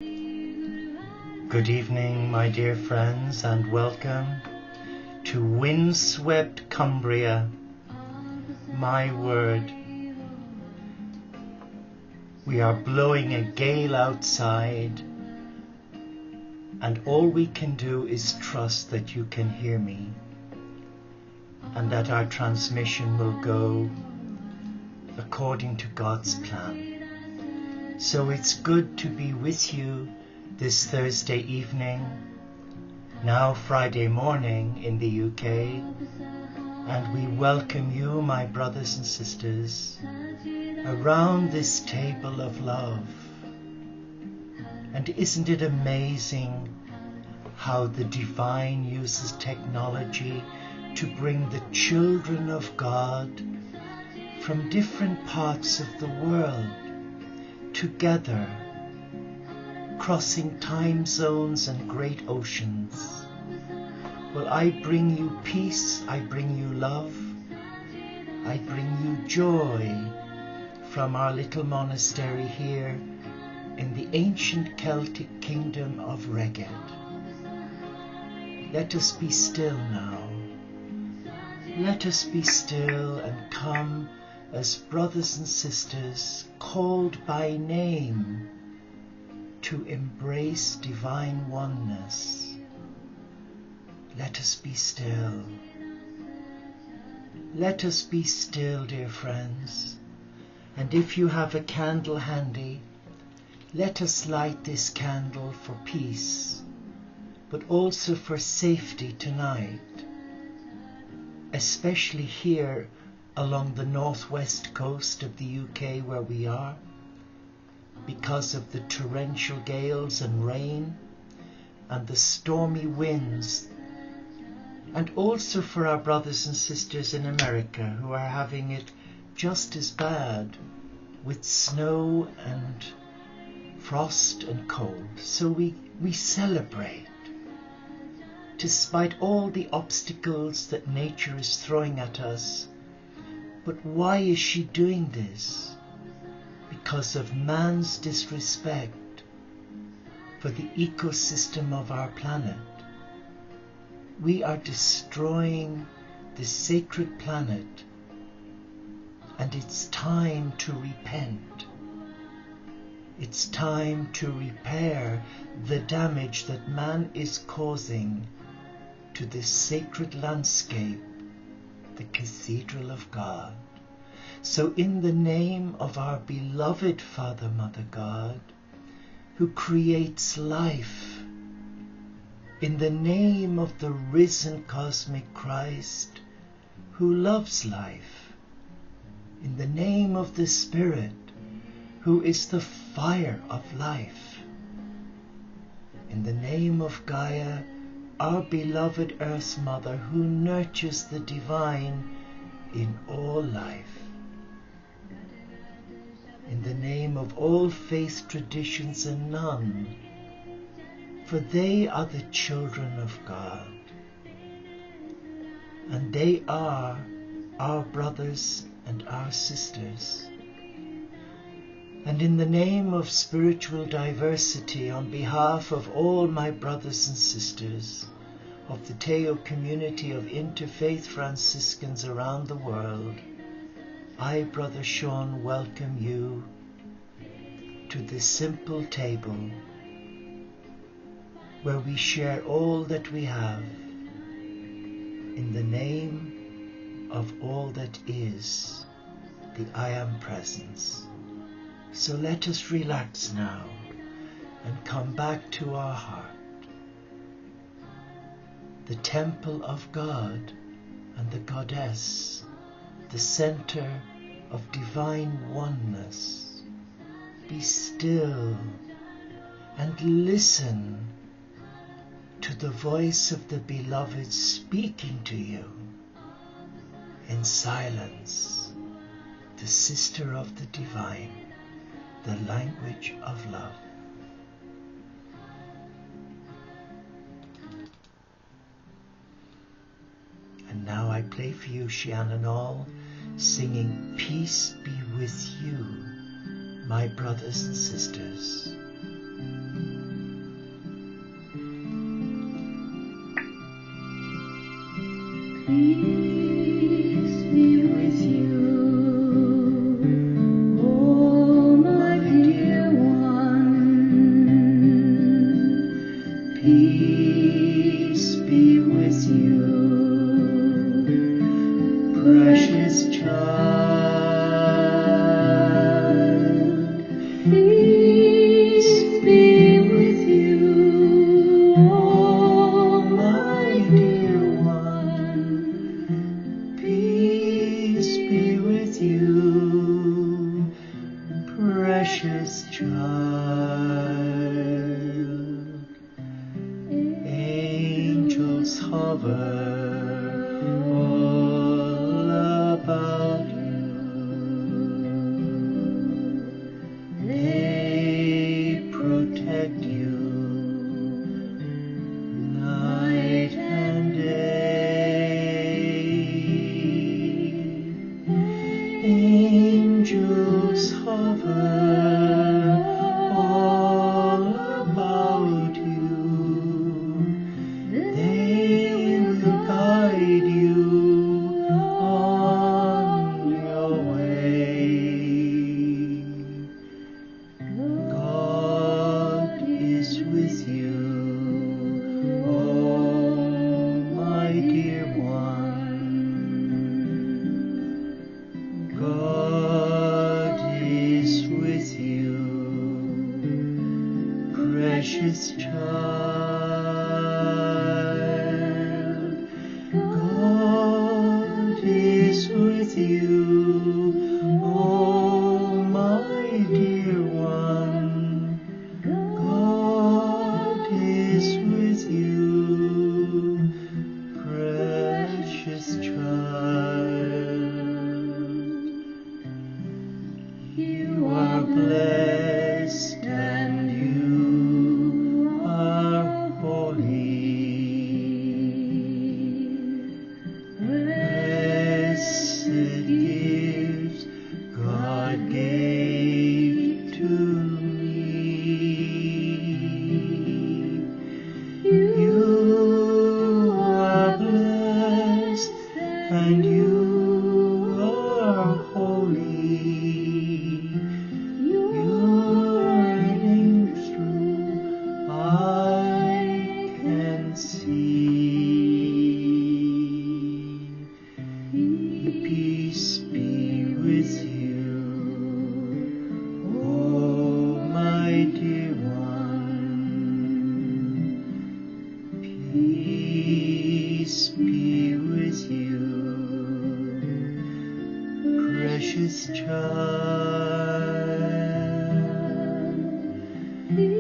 Good evening, my dear friends, and welcome to windswept Cumbria, my word. We are blowing a gale outside, and all we can do is trust that you can hear me and that our transmission will go according to God's plan. So it's good to be with you this Thursday evening, now Friday morning in the UK, and we welcome you, my brothers and sisters, around this table of love. And isn't it amazing how the divine uses technology to bring the children of God from different parts of the world together, crossing time zones and great oceans. Well, I bring you peace, I bring you love, I bring you joy from our little monastery here in the ancient Celtic kingdom of Reged. Let us be still now. Let us be still and come as brothers and sisters called by name to embrace divine oneness. Let us be still. Let us be still, dear friends. And if you have a candle handy, let us light this candle for peace, but also for safety tonight, especially here along the northwest coast of the UK where we are, because of the torrential gales and rain and the stormy winds, and also for our brothers and sisters in America who are having it just as bad with snow and frost and cold. So we celebrate despite all the obstacles that nature is throwing at us. But why is she doing this? Because of man's disrespect for the ecosystem of our planet. We are destroying the sacred planet, and it's time to repent. It's time to repair the damage that man is causing to this sacred landscape, the Cathedral of God. So in the name of our beloved Father, Mother God, who creates life, in the name of the risen cosmic Christ, who loves life, in the name of the Spirit, who is the fire of life, in the name of Gaia, our beloved Earth Mother, who nurtures the divine in all life, in the name of all faith traditions and none, for they are the children of God, and they are our brothers and our sisters. And in the name of spiritual diversity, on behalf of all my brothers and sisters of the Teo community of interfaith Franciscans around the world, I, Brother Sean, welcome you to this simple table where we share all that we have in the name of all that is, the I Am Presence. So let us relax now and come back to our heart, the temple of God and the Goddess, the center of divine oneness. Be still and listen to the voice of the Beloved speaking to you in silence, the sister of the divine, the language of love. And now I play for you Shiananol, singing Peace Be With You, my brothers and sisters. Peace be with you, oh my dear one. Peace be with you, precious child. Peace be with you, oh my dear one. Peace be with you, precious child. Angels hover all about you. They protect you night and day. Angels hover all about you. They will guide you on your way. God is with you, oh my dear one. God is with you, precious child. God is with you, oh my dear one. God is with you, precious child. You are blessed and you are holy. Blessed gifts God gave to me. You are blessed and you are holy. Your reigning through I can see. Peace be with you, oh my dear one. Peace be with you, precious child.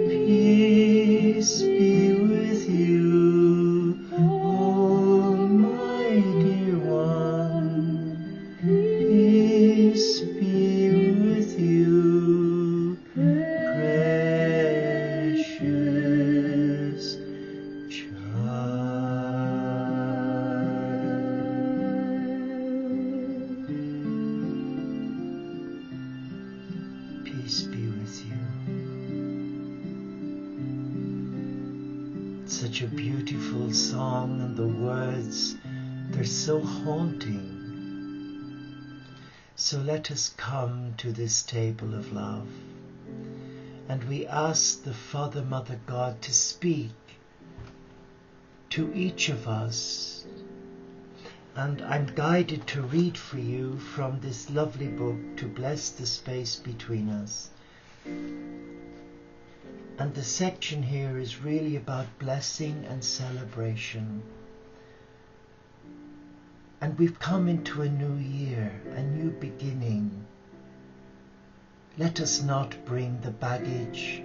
Peace be with you, oh my dear one. Peace be with you, precious child. Peace be with you. Such a beautiful song, and the words, they're so haunting. So let us come to this table of love, and we ask the Father, Mother God to speak to each of us. And I'm guided to read for you from this lovely book, To Bless the Space Between Us. And the section here is really about blessing and celebration. And we've come into a new year, a new beginning. Let us not bring the baggage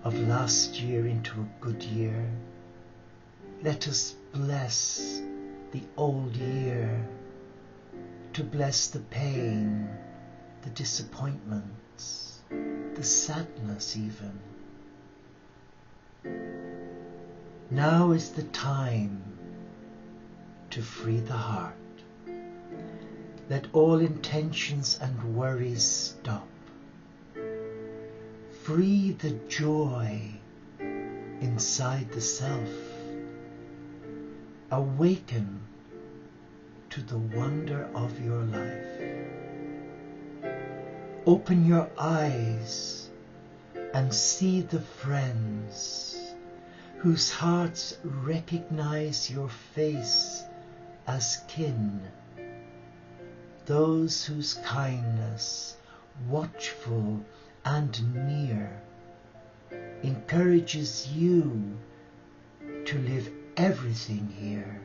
of last year into a good year. Let us bless the old year, to bless the pain, the disappointments, the sadness even. Now is the time to free the heart. Let all intentions and worries stop. Free the joy inside the self. Awaken to the wonder of your life. Open your eyes and see the friends whose hearts recognize your face as kin, those whose kindness, watchful and near, encourages you to live everything here.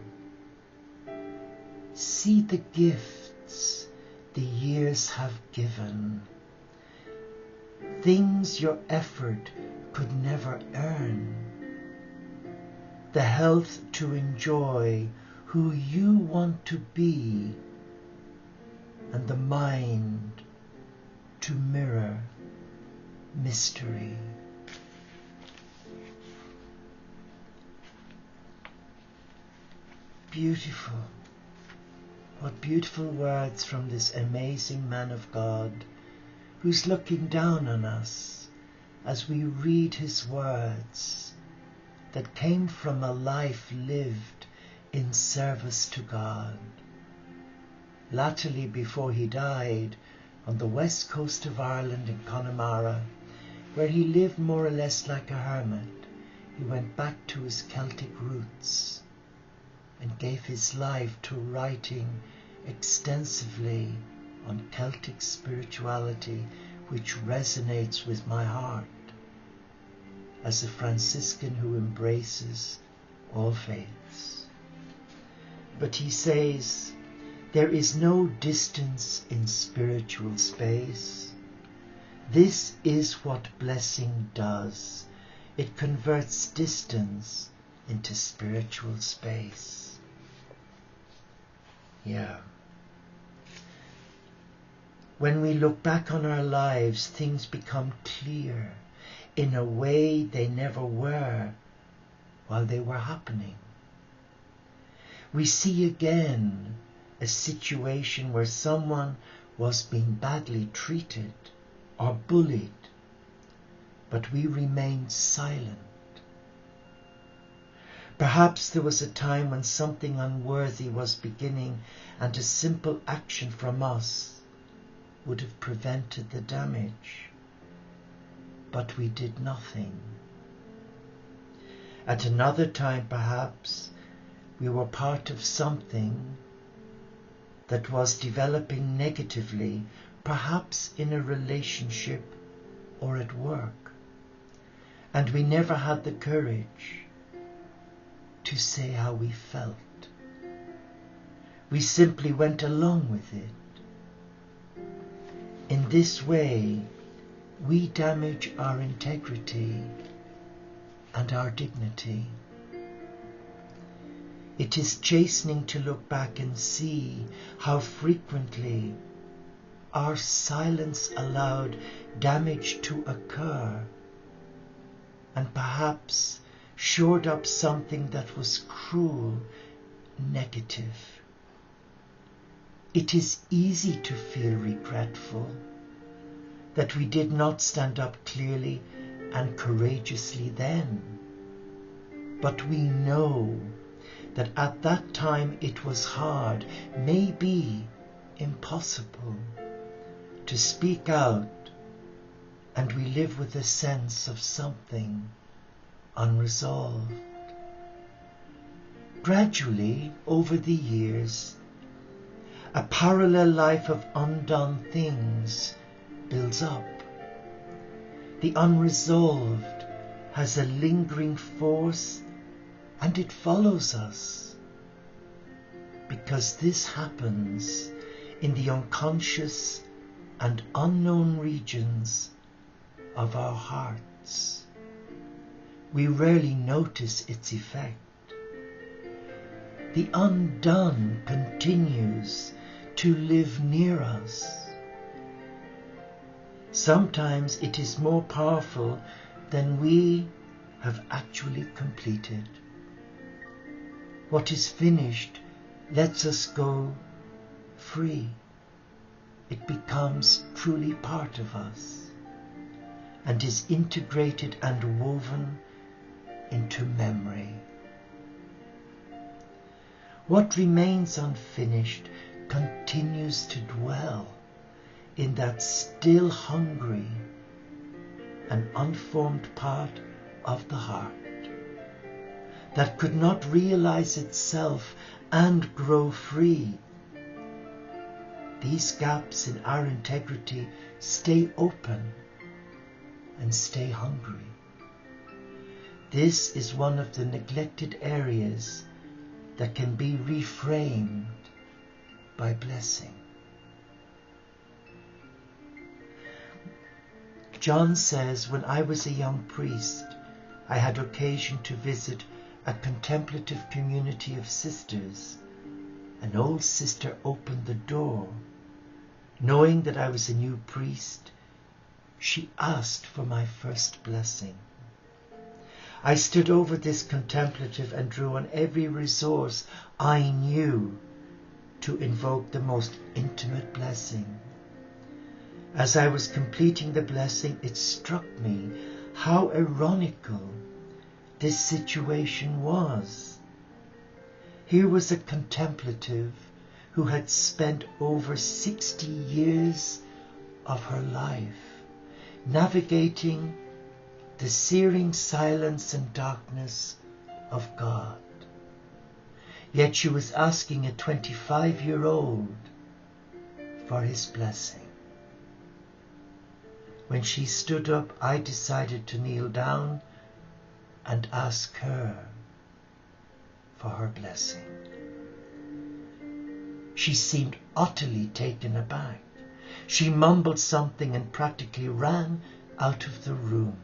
See the gifts the years have given, things your effort could never earn, the health to enjoy who you want to be, and the mind to mirror mystery. Beautiful. What beautiful words from this amazing man of God, who's looking down on us as we read his words that came from a life lived in service to God. Latterly, before he died, on the west coast of Ireland in Connemara, where he lived more or less like a hermit, he went back to his Celtic roots and gave his life to writing extensively on Celtic spirituality, which resonates with my heart as a Franciscan who embraces all faiths. But he says, there is no distance in spiritual space. This is what blessing does. It converts distance into spiritual space. Yeah. When we look back on our lives, things become clear in a way they never were while they were happening. We see again a situation where someone was being badly treated or bullied, but we remained silent. Perhaps there was a time when something unworthy was beginning, and a simple action from us would have prevented the damage. But we did nothing. At another time, perhaps, we were part of something that was developing negatively, perhaps in a relationship or at work, and we never had the courage to say how we felt. We simply went along with it. In this way, we damage our integrity and our dignity. It is chastening to look back and see how frequently our silence allowed damage to occur, and perhaps shored up something that was cruel, negative. It is easy to feel regretful that we did not stand up clearly and courageously then. But we know that at that time it was hard, maybe impossible, to speak out, and we live with a sense of something unresolved. Gradually, over the years, a parallel life of undone things builds up. The unresolved has a lingering force, and it follows us, because this happens in the unconscious and unknown regions of our hearts. We rarely notice its effect. The undone continues to live near us. Sometimes it is more powerful than we have actually completed. What is finished lets us go free. It becomes truly part of us and is integrated and woven into memory. What remains unfinished continues to dwell in that still hungry and unformed part of the heart that could not realize itself and grow free. These gaps in our integrity stay open and stay hungry. This is one of the neglected areas that can be reframed by blessing. John says, when I was a young priest, I had occasion to visit a contemplative community of sisters. An old sister opened the door. Knowing that I was a new priest, she asked for my first blessing. I stood over this contemplative and drew on every resource I knew to invoke the most intimate blessing. As I was completing the blessing, it struck me how ironical this situation was. Here was a contemplative who had spent over 60 years of her life navigating the searing silence and darkness of God. Yet she was asking a 25-year-old for his blessing. When she stood up, I decided to kneel down and ask her for her blessing. She seemed utterly taken aback. She mumbled something and practically ran out of the room.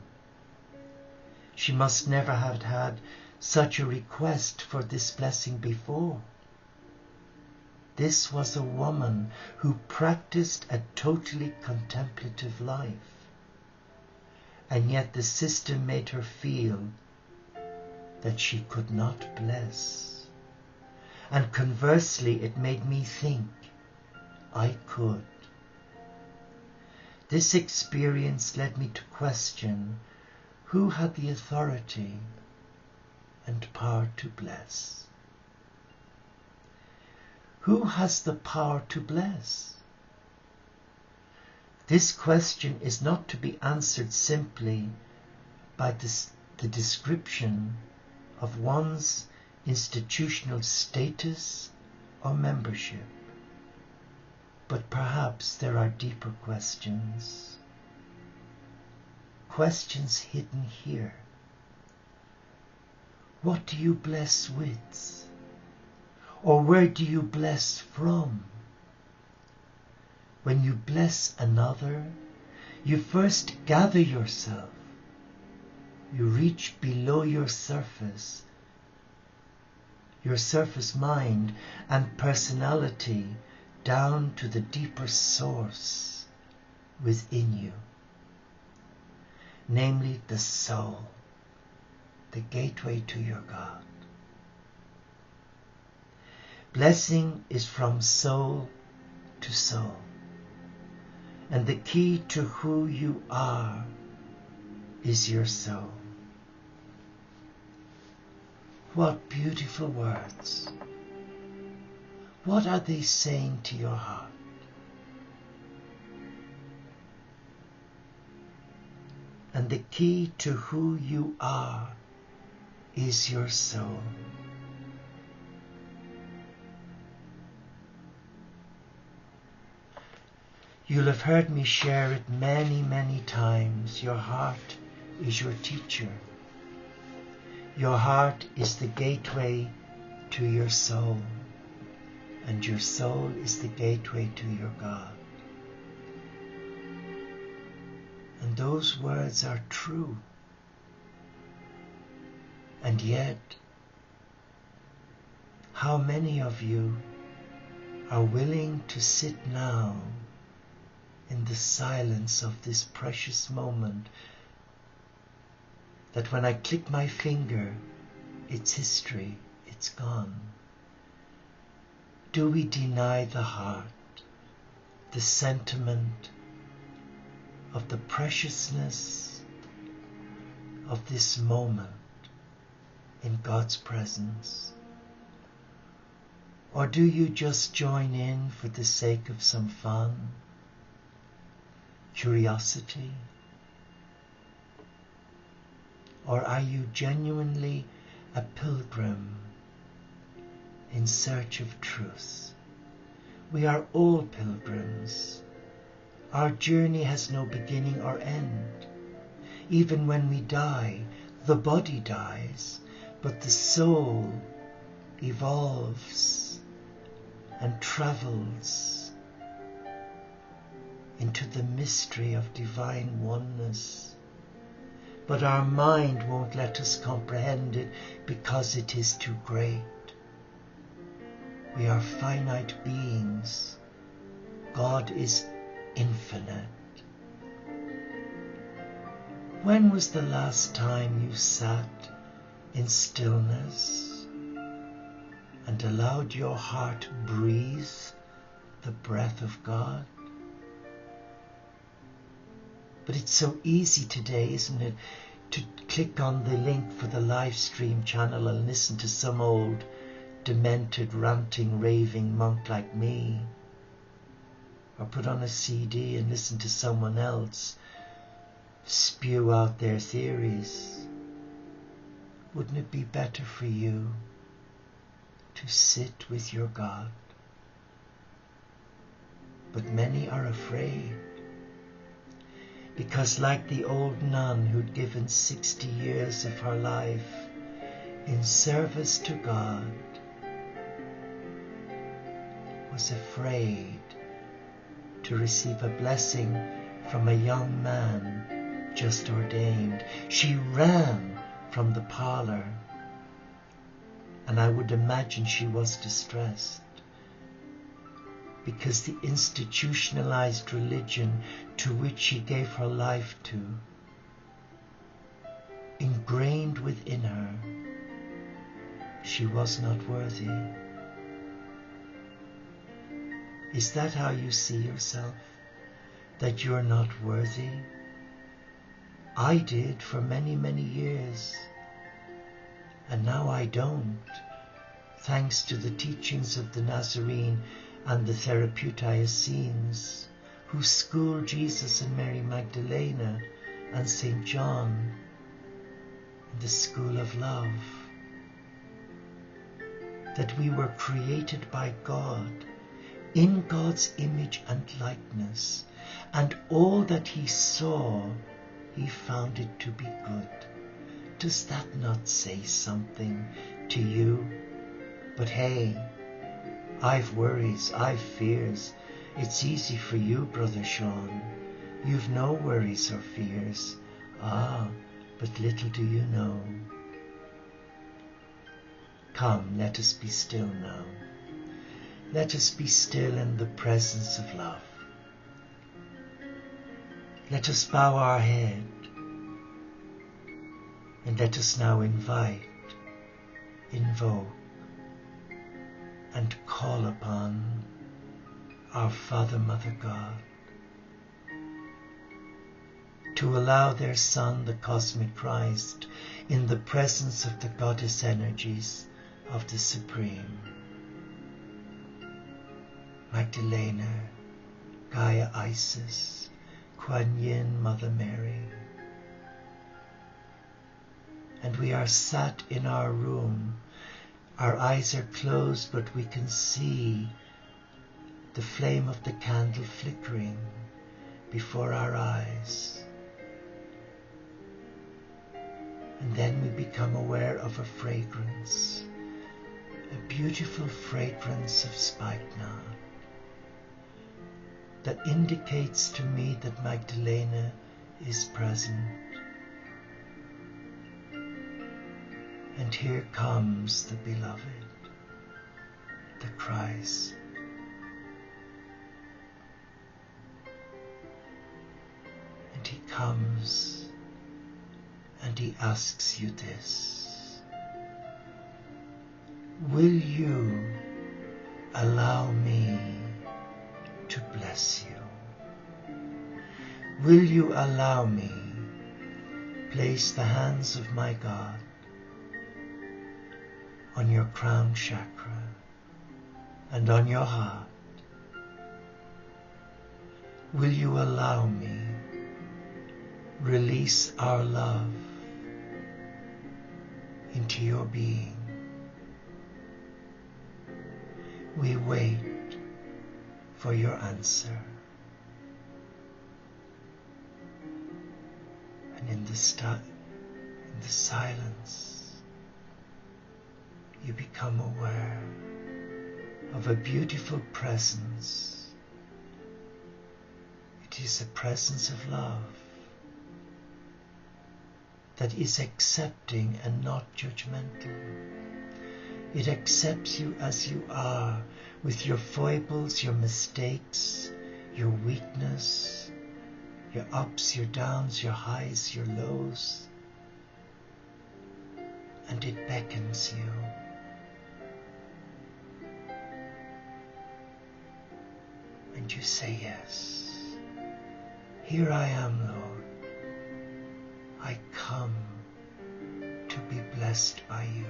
She must never have had such a request for this blessing before. This was a woman who practiced a totally contemplative life. And yet the system made her feel that she could not bless. And conversely, it made me think I could. This experience led me to question who had the authority and power to bless. Who has the power to bless? This question is not to be answered simply by the description of one's institutional status or membership, but perhaps there are deeper questions. Questions hidden here. What do you bless with? Or where do you bless from? When you bless another, you first gather yourself. You reach below your surface mind and personality, down to the deeper source within you, namely the soul, the gateway to your God. Blessing is from soul to soul, and the key to who you are is your soul. What beautiful words! What are they saying to your heart? And the key to who you are is your soul. You'll have heard me share it many, many times. Your heart is your teacher. Your heart is the gateway to your soul, and your soul is the gateway to your God. And those words are true. And yet, how many of you are willing to sit now in the silence of this precious moment, that when I click my finger, it's history, it's gone? Do we deny the heart, the sentiment of the preciousness of this moment in God's presence? Or do you just join in for the sake of some fun, curiosity? Or are you genuinely a pilgrim in search of truth? We are all pilgrims. Our journey has no beginning or end. Even when we die, the body dies, but the soul evolves and travels into the mystery of divine oneness. But our mind won't let us comprehend it because it is too great. We are finite beings. God is infinite. When was the last time you sat in stillness and allowed your heart breathe the breath of God? But it's so easy today, isn't it, to click on the link for the live stream channel and listen to some old demented, ranting, raving monk like me, or put on a CD and listen to someone else spew out their theories. Wouldn't it be better for you to sit with your God? But many are afraid, because like the old nun who'd given 60 years of her life in service to God, was afraid to receive a blessing from a young man just ordained. She ran from the parlor, and I would imagine she was distressed, because the institutionalized religion to which she gave her life to, ingrained within her, she was not worthy. Is that how you see yourself? That you're not worthy? I did for many, many years. And now I don't, thanks to the teachings of the Nazarene and the Therapeutae Essenes, who schooled Jesus and Mary Magdalena and St. John in the school of love. That we were created by God, in God's image and likeness, and all that he saw, he found it to be good. Does that not say something to you? But hey, I've worries, I've fears. It's easy for you, Brother Sean. You've no worries or fears. Ah, but little do you know. Come, let us be still now. Let us be still in the presence of love. Let us bow our head, and let us now invite, invoke, and call upon our Father, Mother God to allow their Son, the Cosmic Christ, in the presence of the Goddess energies of the Supreme, Magdalena, Gaia Isis, Kuan Yin, Mother Mary. And we are sat in our room. Our eyes are closed, but we can see the flame of the candle flickering before our eyes. And then we become aware of a fragrance, a beautiful fragrance of spikenard, that indicates to me that Magdalena is present. And here comes the beloved, the Christ. And he comes and he asks you this: will you allow me to bless you? Will you allow me place the hands of my God on your crown chakra and on your heart, will you allow me release our love into your being? We wait for your answer. And in the silence, you become aware of a beautiful presence. It is a presence of love that is accepting and not judgmental. It accepts you as you are, with your foibles, your mistakes, your weakness, your ups, your downs, your highs, your lows. And it beckons you. And you say, yes, here I am, Lord. I come to be blessed by you.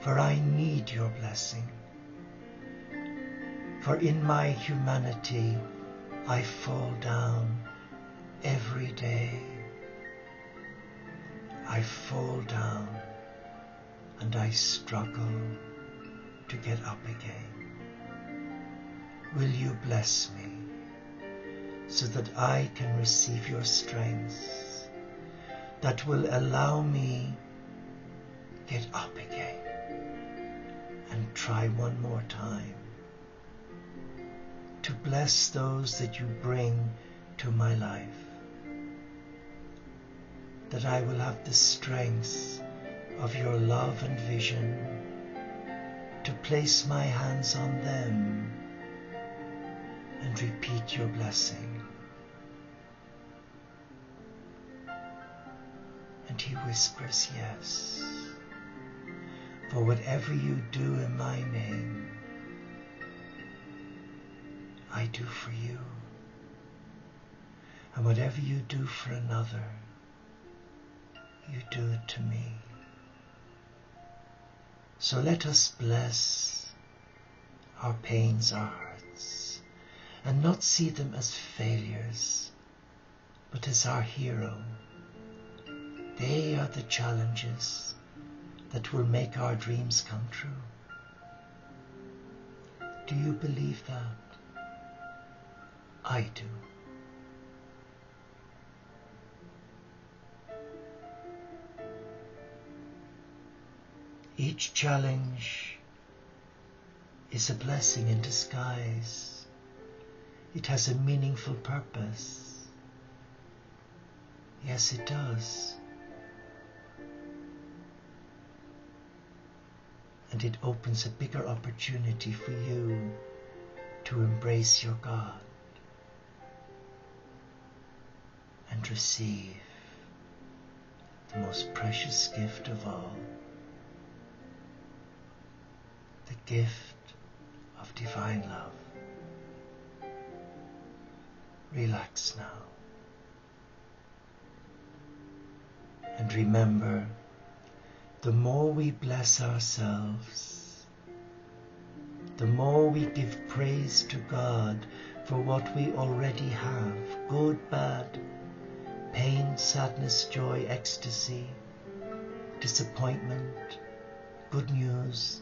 For I need your blessing. For in my humanity, I fall down every day. I fall down and I struggle to get up again. Will you bless me so that I can receive your strength that will allow me get up again and try one more time to bless those that you bring to my life, that I will have the strength of your love and vision to place my hands on them and repeat your blessing. And he whispers, yes, for whatever you do in my name, I do for you. And whatever you do for another, you do it to me. So let us bless our pains, our hurts, and not see them as failures, but as our hero. They are the challenges that will make our dreams come true. Do you believe that? I do. Each challenge is a blessing in disguise. It has a meaningful purpose. Yes, it does. And it opens a bigger opportunity for you to embrace your God and receive the most precious gift of all, the gift of divine love. Relax now. And remember, the more we bless ourselves, the more we give praise to God for what we already have, good, bad, pain, sadness, joy, ecstasy, disappointment, good news.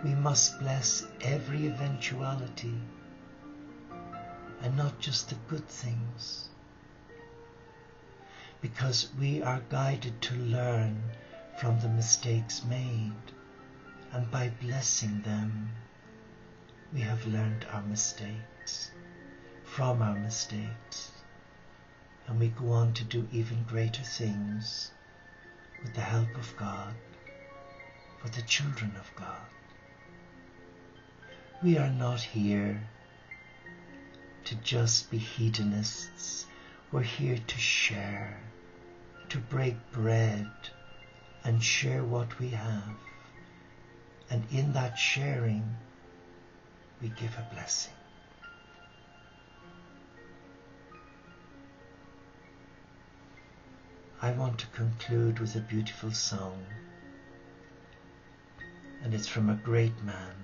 We must bless every eventuality and not just the good things, because we are guided to learn from the mistakes made, and by blessing them we have learned our mistakes, from our mistakes, and we go on to do even greater things with the help of God, for the children of God. We are not here to just be hedonists. We're here to share, to break bread and share what we have. And in that sharing, we give a blessing. I want to conclude with a beautiful song. And it's from a great man.